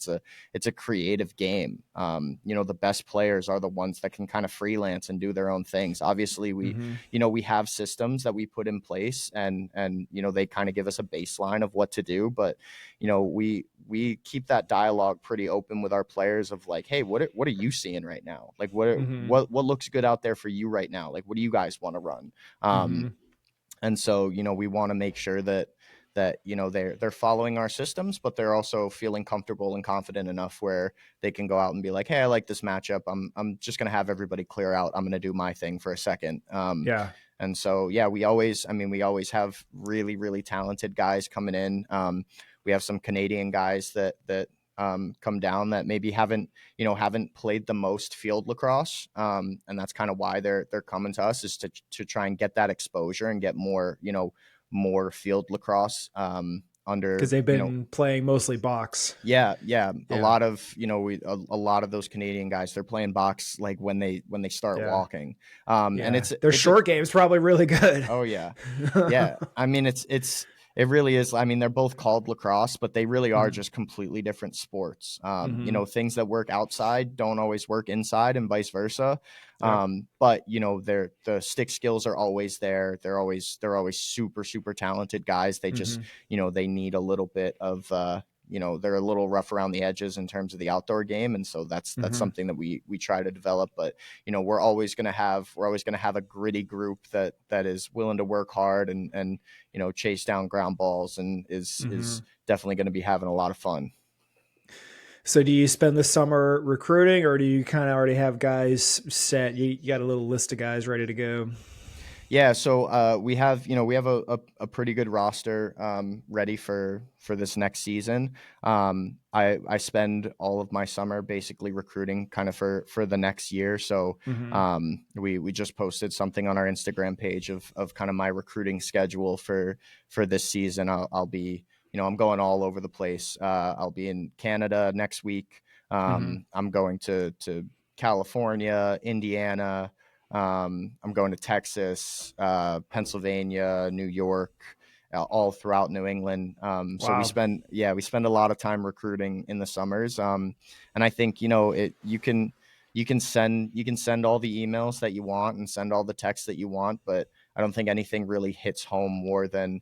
It's a creative game. The best players are the ones that can kind of freelance and do their own things. Obviously, Mm-hmm. we have systems that we put in place, and they kind of give us a baseline of what to do. But we keep that dialogue pretty open with our players of like, hey, what are you seeing right now? Like, Mm-hmm. what looks good out there for you right now? Like, what do you guys want to run? Mm-hmm. And so we want to make sure that that, you know, they're following our systems, but they're also feeling comfortable and confident enough where they can go out and be like, hey, I like this matchup. I'm just going to have everybody clear out. I'm going to do my thing for a second. Yeah. And so, yeah, we always have really, really talented guys coming in. We have some Canadian guys that come down that maybe haven't played the most field lacrosse. And that's kind of why they're coming to us, is to try and get that exposure and get more, more field lacrosse Because under, they've been playing mostly box. yeah. A Yeah. lot of, a lot of those Canadian guys, they're playing box like when they start Yeah. walking. And Yeah. Their short game's probably really good. oh yeah. Yeah. I mean, it really is. I mean, they're both called lacrosse, but they really are just completely different sports. Things that work outside don't always work inside, and vice versa. Yep. But the stick skills are always there. They're always super, super talented guys. They just, they need a little bit of, they're a little rough around the edges in terms of the outdoor game. And so that's something that we try to develop. But, we're always going to have a gritty group that is willing to work hard and, chase down ground balls, and is definitely going to be having a lot of fun. So do you spend the summer recruiting, or do you kind of already have guys set? You got a little list of guys ready to go? Yeah, so we have a pretty good roster ready for this next season. I spend all of my summer basically recruiting kind of for the next year. So we just posted something on our Instagram page of kind of my recruiting schedule for this season. I'll be, I'm going all over the place. I'll be in Canada next week. I'm going to California, Indiana. I'm going to Texas, Pennsylvania, New York, all throughout New England. So we spend a lot of time recruiting in the summers. And I think, you can send all the emails that you want and send all the texts that you want, but I don't think anything really hits home more than,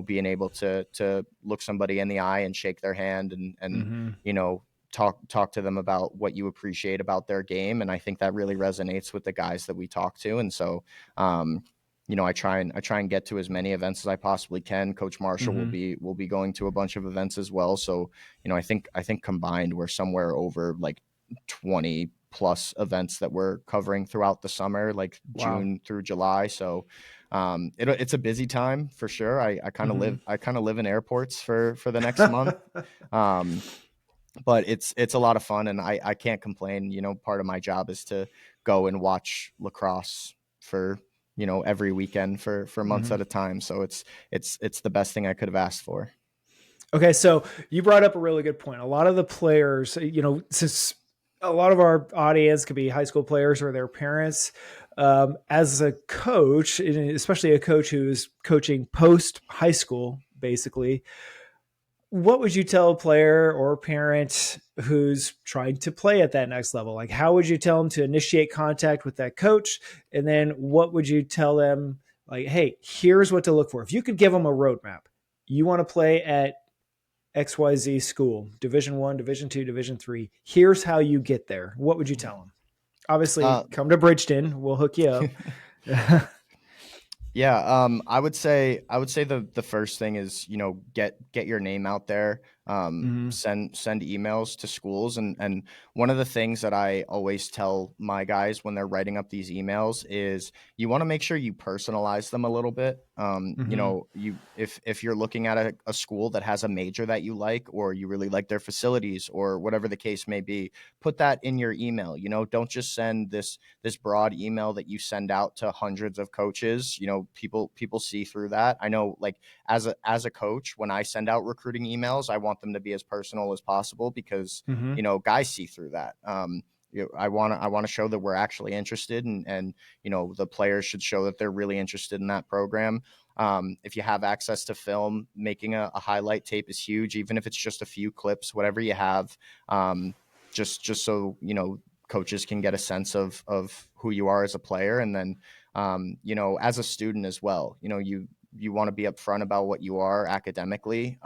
being able to look somebody in the eye and shake their hand and talk to them about what you appreciate about their game. And I think that really resonates with the guys that we talk to. And so, I try and get to as many events as I possibly can. Coach Marshall will be going to a bunch of events as well. So, I think combined we're somewhere over like 20 plus events that we're covering throughout the summer, like June through July. So, it's a busy time for sure. I kind of live in airports for the next month. But it's a lot of fun, and I can't complain. Part of my job is to go and watch lacrosse for, every weekend for months at a time. So it's the best thing I could have asked for. Okay. So you brought up a really good point. A lot of the players, since a lot of our audience could be high school players or their parents, as a coach, and especially a coach who's coaching post high school, basically, what would you tell a player or parent who's trying to play at that next level? Like, how would you tell them to initiate contact with that coach? And then what would you tell them? Like, hey, here's what to look for. If you could give them a roadmap, you want to play at XYZ school, Division I, Division II, Division III. Here's how you get there. What would you tell them? Obviously, come to Bridgton. We'll hook you up. Yeah, I would say the first thing is, get your name out there. Send emails to schools, and one of the things that I always tell my guys when they're writing up these emails is you want to make sure you personalize them a little bit. If you're looking at a school that has a major that you like, or you really like their facilities, or whatever the case may be, put that in your email. Don't just send this broad email that you send out to hundreds of coaches. People see through that. I know, like, as a coach, when I send out recruiting emails, I want them to be as personal as possible, because guys see through that. I want to show that we're actually interested, and the players should show that they're really interested in that program. If you have access to film, making a highlight tape is huge, even if it's just a few clips, whatever you have, just so coaches can get a sense of who you are as a player. And then as a student as well, you want to be upfront about what you are academically.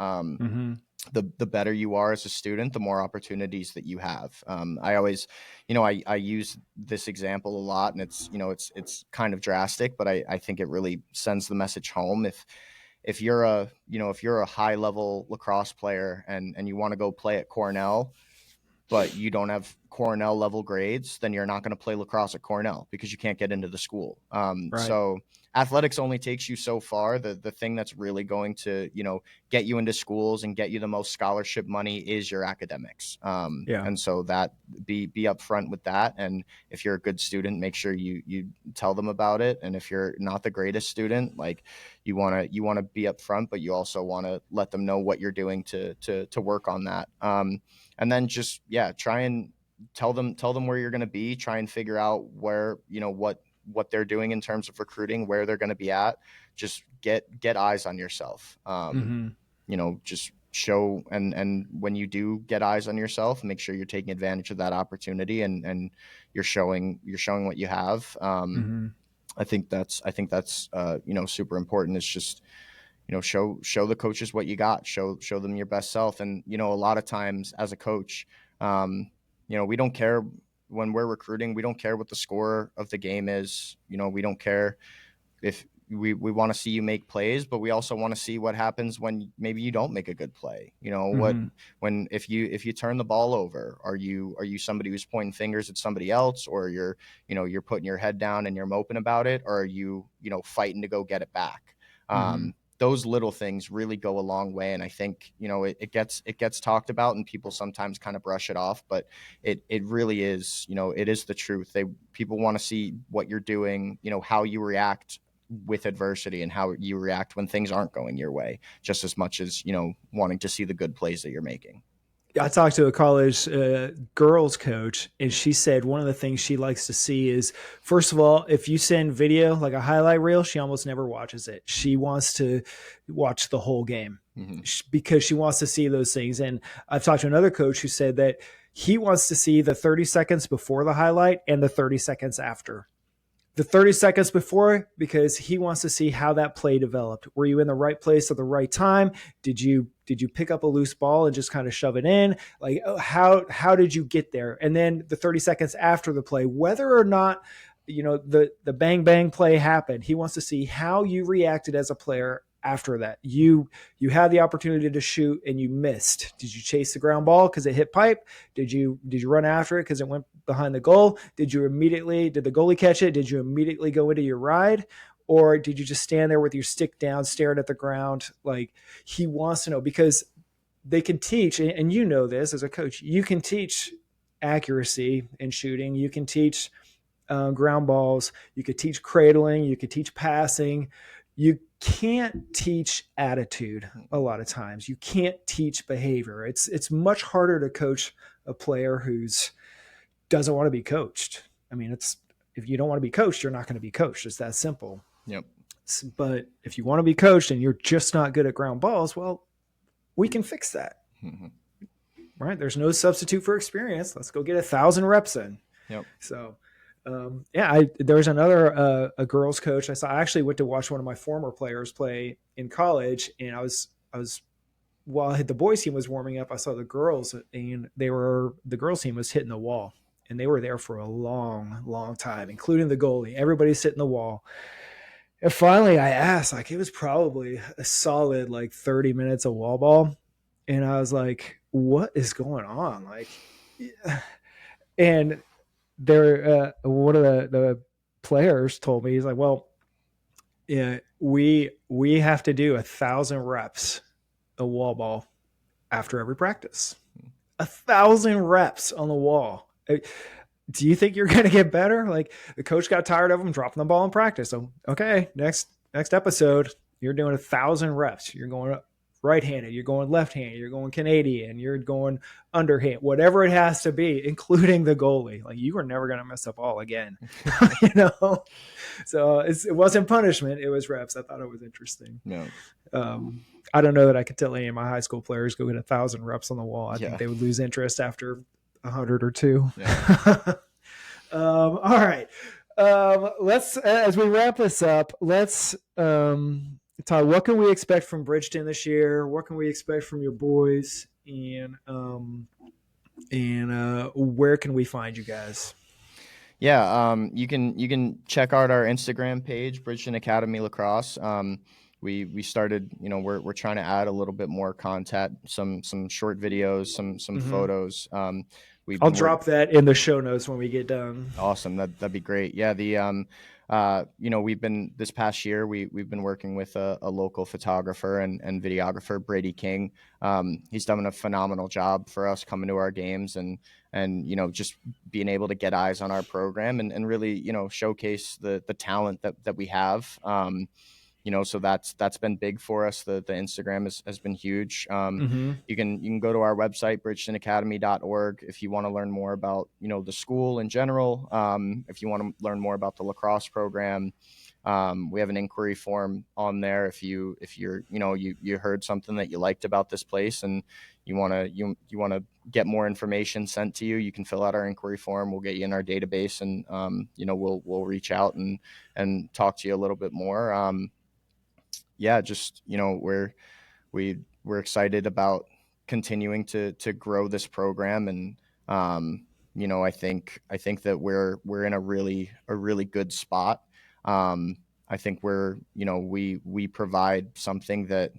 The better you are as a student, the more opportunities that you have. I always, I use this example a lot, and it's kind of drastic, but I think it really sends the message home. if you're a high level lacrosse player and you want to go play at Cornell, but you don't have Cornell level grades, then you're not going to play lacrosse at Cornell because you can't get into the school. Right. So athletics only takes you so far. The thing that's really going to, get you into schools and get you the most scholarship money is your academics. Yeah. And so that be upfront with that. And if you're a good student, make sure you tell them about it. And if you're not the greatest student, like you want to be upfront, but you also want to let them know what you're doing to work on that. And then just, try and tell them where you're going to be, try and figure out where, what they're doing in terms of recruiting, where they're going to be at. Just get eyes on yourself. Just show, and when you do get eyes on yourself, make sure you're taking advantage of that opportunity and you're showing what you have. I think that's super important. It's just, show the coaches what you got, show them your best self. And, a lot of times as a coach, we don't care when we're recruiting, we don't care what the score of the game is. We don't care if we want to see you make plays, but we also want to see what happens when maybe you don't make a good play. If you turn the ball over, are you somebody who's pointing fingers at somebody else, or you're putting your head down and you're moping about it, or are you fighting to go get it back? Those little things really go a long way. And I think, it gets talked about and people sometimes kind of brush it off, but it really is, it is the truth. People want to see what you're doing, how you react with adversity and how you react when things aren't going your way, just as much as, wanting to see the good plays that you're making. I talked to a college girls coach, and she said one of the things she likes to see is, first of all, if you send video, like a highlight reel, she almost never watches it. She wants to watch the whole game because she wants to see those things. And I've talked to another coach who said that he wants to see the 30 seconds before the highlight and the 30 seconds after. The 30 seconds before, because he wants to see how that play developed. Were you in the right place at the right time? Did you pick up a loose ball and just kind of shove it in? Like, how did you get there? And then the 30 seconds after the play, whether or not, the bang bang play happened, he wants to see how you reacted as a player after that. You had the opportunity to shoot and you missed. Did you chase the ground ball because it hit pipe? Did you run after it because it went behind the goal? Did the goalie catch it? Did you immediately go into your ride? Or did you just stand there with your stick down, staring at the ground? Like, he wants to know, because they can teach, and you know this as a coach, you can teach accuracy in shooting. You can teach ground balls. You could teach cradling. You could teach passing. You can't teach attitude a lot of times. You can't teach behavior. It's much harder to coach a player who's doesn't want to be coached. I mean, if you don't want to be coached, you're not going to be coached. It's that simple. Yep. But if you want to be coached and you're just not good at ground balls, well, we can fix that. Right? There's no substitute for experience. Let's go get 1,000 reps in. Yep. So there was another a girls coach I saw. I actually went to watch one of my former players play in college, and I was while the boys team was warming up, I saw the girls, and the girls team was hitting the wall, and they were there for a long time, including the goalie. Everybody's hitting the wall. And finally I asked, like, it was probably a solid 30 minutes of wall ball, and I was like, what is going on? Like, and there, one of the players told me, he's like, well, yeah, we have to do 1,000 reps a wall ball after every practice. 1,000 reps on the wall. Do you think you're going to get better? Like, the coach got tired of them dropping the ball in practice. So, okay, next episode, you're doing 1,000 reps. You're going right-handed, you're going left-handed, you're going Canadian, you're going underhand, whatever it has to be, including the goalie. Like, you are never going to miss a ball again, So it wasn't punishment; it was reps. I thought it was interesting. No, I don't know that I could tell any of my high school players go get 1,000 reps on the wall. I think they would lose interest after 100 or 2. Yeah. All right. Let's, as we wrap this up, let's. Todd, what can we expect from Bridgton this year? What can we expect from your boys? And where can we find you guys? Yeah, you can check out our Instagram page, Bridgton Academy Lacrosse. we started, we're trying to add a little bit more content, some short videos, some Mm-hmm. photos. We've I'll been work drop that in the show notes when we get done. Awesome. That'd be great. Yeah. We've been this past year, we've been working with a local photographer and videographer, Brady King. He's done a phenomenal job for us coming to our games and, just being able to get eyes on our program and really, showcase the talent that we have. So that's been big for us. The Instagram has been huge. Mm-hmm. You can go to our website, bridgetonacademy.org, if you want to learn more about, the school in general. If you want to learn more about the lacrosse program, we have an inquiry form on there. If you're, you heard something that you liked about this place and you want to get more information sent to you, you can fill out our inquiry form. We'll get you in our database and, we'll reach out and talk to you a little bit more. Just, we're excited about continuing to grow this program. And I think that we're in a really good spot. I think we provide something that,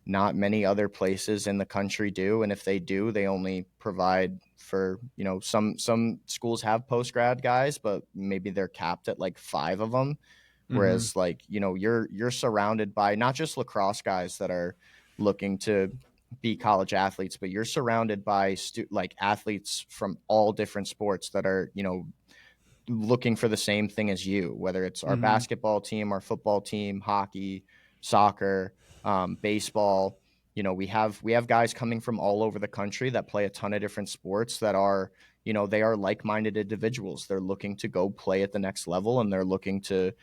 not many other places in the country do. And if they do, they only provide for, some schools have post grad guys, but maybe they're capped at like 5 of them. Mm-hmm. Whereas, like, you're surrounded by not just lacrosse guys that are looking to be college athletes, but you're surrounded by like athletes from all different sports that are, looking for the same thing as you, whether it's our Mm-hmm. basketball team, our football team, hockey, soccer, baseball. We have guys coming from all over the country that play a ton of different sports that are, they are like-minded individuals. They're looking to go play at the next level, and they're looking to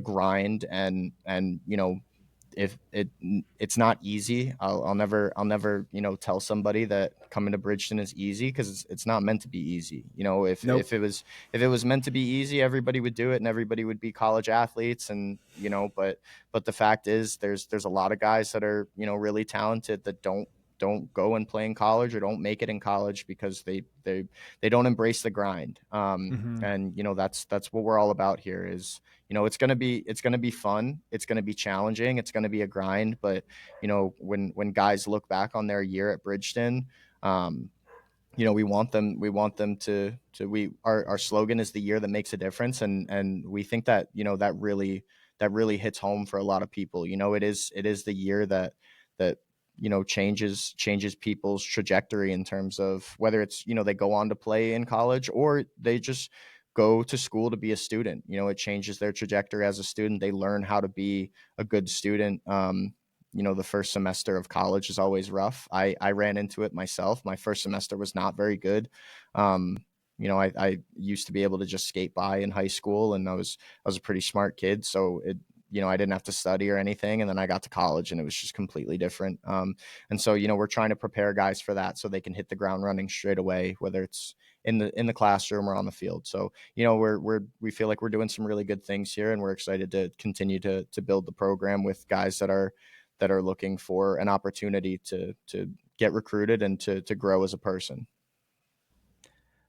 grind and if it's not easy. I'll never tell somebody that coming to Bridgeton is easy, because it's not meant to be easy. if Nope. if it was if it was meant to be easy, everybody would do it and everybody would be college athletes. And but the fact is, there's a lot of guys that are, really talented that don't go and play in college or don't make it in college because they don't embrace the grind. Mm-hmm. And that's what we're all about here. Is, it's gonna be fun, it's gonna be challenging, it's gonna be a grind. But when guys look back on their year at Bridgeton, um, we want them to we our slogan is the year that makes a difference. And we think that, that really hits home for a lot of people. It is the year that changes people's trajectory in terms of whether it's, they go on to play in college or they just go to school to be a student. It changes their trajectory as a student. They learn how to be a good student. The first semester of college is always rough. I ran into it myself. My first semester was not very good. I used to be able to just skate by in high school, and I was a pretty smart kid. So I didn't have to study or anything. And then I got to college and it was just completely different. And so, we're trying to prepare guys for that so they can hit the ground running straight away, whether it's in the classroom or on the field. So, we feel like we're doing some really good things here, and we're excited to continue to build the program with guys that are looking for an opportunity to get recruited and to grow as a person.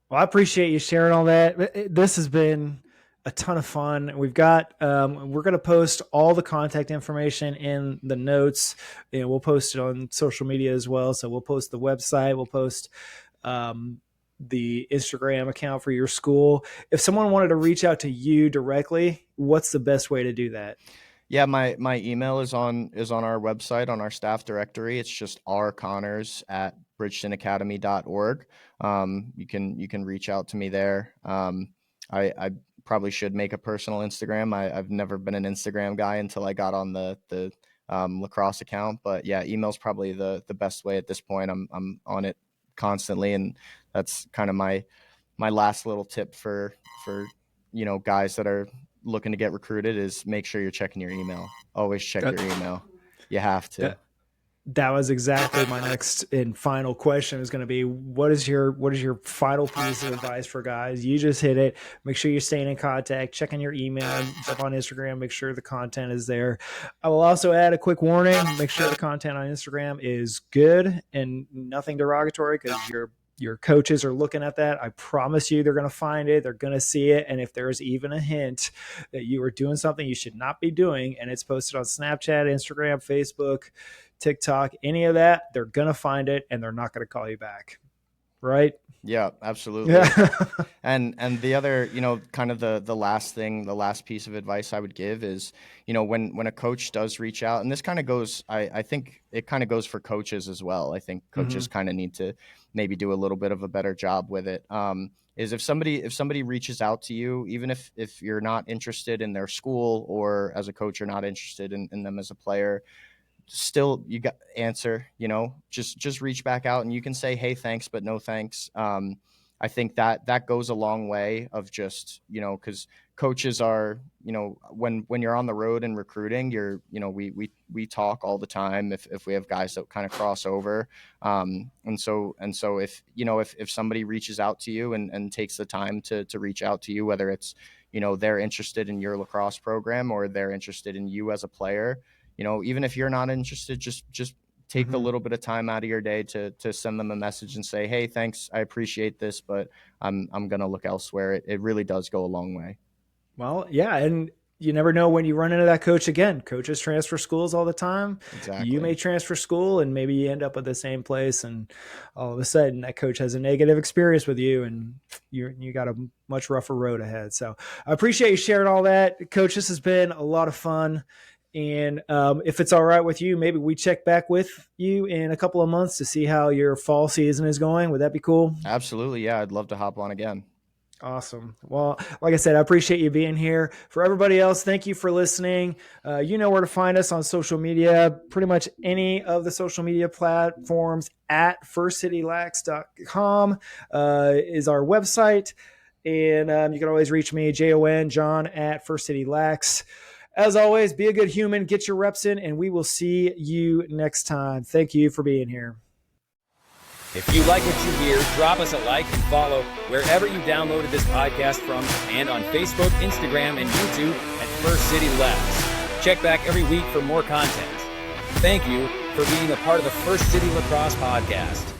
Well, I appreciate you sharing all that. This has been a ton of fun. We're going to post all the contact information in the notes, and we'll post it on social media as well. So we'll post the website, we'll post the Instagram account for your school. If someone wanted to reach out to you directly, what's the best way to do that? Yeah, my email is on our website, on our staff directory. It's just RConnors at bridgetonacademy.org. You can reach out to me there. I probably should make a personal Instagram. I've never been an Instagram guy until I got on the lacrosse account. But yeah, email's probably the best way at this point. I'm on it constantly, and that's kind of my last little tip for guys that are looking to get recruited is make sure you're checking your email. Always check your email. You have to. That was exactly my next and final question is going to be, what is your final piece of advice for guys? You just hit it. Make sure you're staying in contact, checking your email, jump on Instagram, make sure the content is there. I will also add a quick warning. Make sure the content on Instagram is good and nothing derogatory, because you're your coaches are looking at that, I promise you they're going to find it. They're going to see it. And if there's even a hint that you are doing something you should not be doing, and it's posted on Snapchat, Instagram, Facebook, TikTok, any of that, they're going to find it and they're not going to call you back. Right? Yeah, absolutely. Yeah. And the other, kind of the last piece of advice I would give is, when a coach does reach out, and this kind of goes, I think it kind of goes for coaches as well. I think coaches kind of need to maybe do a little bit of a better job with it. Is if somebody reaches out to you, even if you're not interested in their school, or as a coach, you're not interested in them as a player, still you got answer, just reach back out, and you can say, hey, thanks, but no thanks. I think that goes a long way of just, because coaches are, when you're on the road and recruiting, we talk all the time if we have guys that kind of cross over. And so if somebody reaches out to you and takes the time to reach out to you, whether it's, they're interested in your lacrosse program or they're interested in you as a player, even if you're not interested, just take a little bit of time out of your day to send them a message and say, hey, thanks, I appreciate this, but I'm going to look elsewhere. It really does go a long way. Well, yeah. And you never know when you run into that coach again. Coaches transfer schools all the time. Exactly. You may transfer school and maybe you end up at the same place, and all of a sudden that coach has a negative experience with you and you got a much rougher road ahead. So I appreciate you sharing all that. Coach, this has been a lot of fun. And if it's all right with you, maybe we check back with you in a couple of months to see how your fall season is going. Would that be cool? Absolutely. Yeah. I'd love to hop on again. Awesome. Well, like I said, I appreciate you being here. For everybody else, thank you for listening. You know where to find us on social media, pretty much any of the social media platforms. At firstcitylax.com is our website. And you can always reach me, John at First City Lax. As always, be a good human, get your reps in, and we will see you next time. Thank you for being here. If you like what you hear, drop us a like and follow wherever you downloaded this podcast from, and on Facebook, Instagram, and YouTube at First City Lax. Check back every week for more content. Thank you for being a part of the First City Lacrosse Podcast.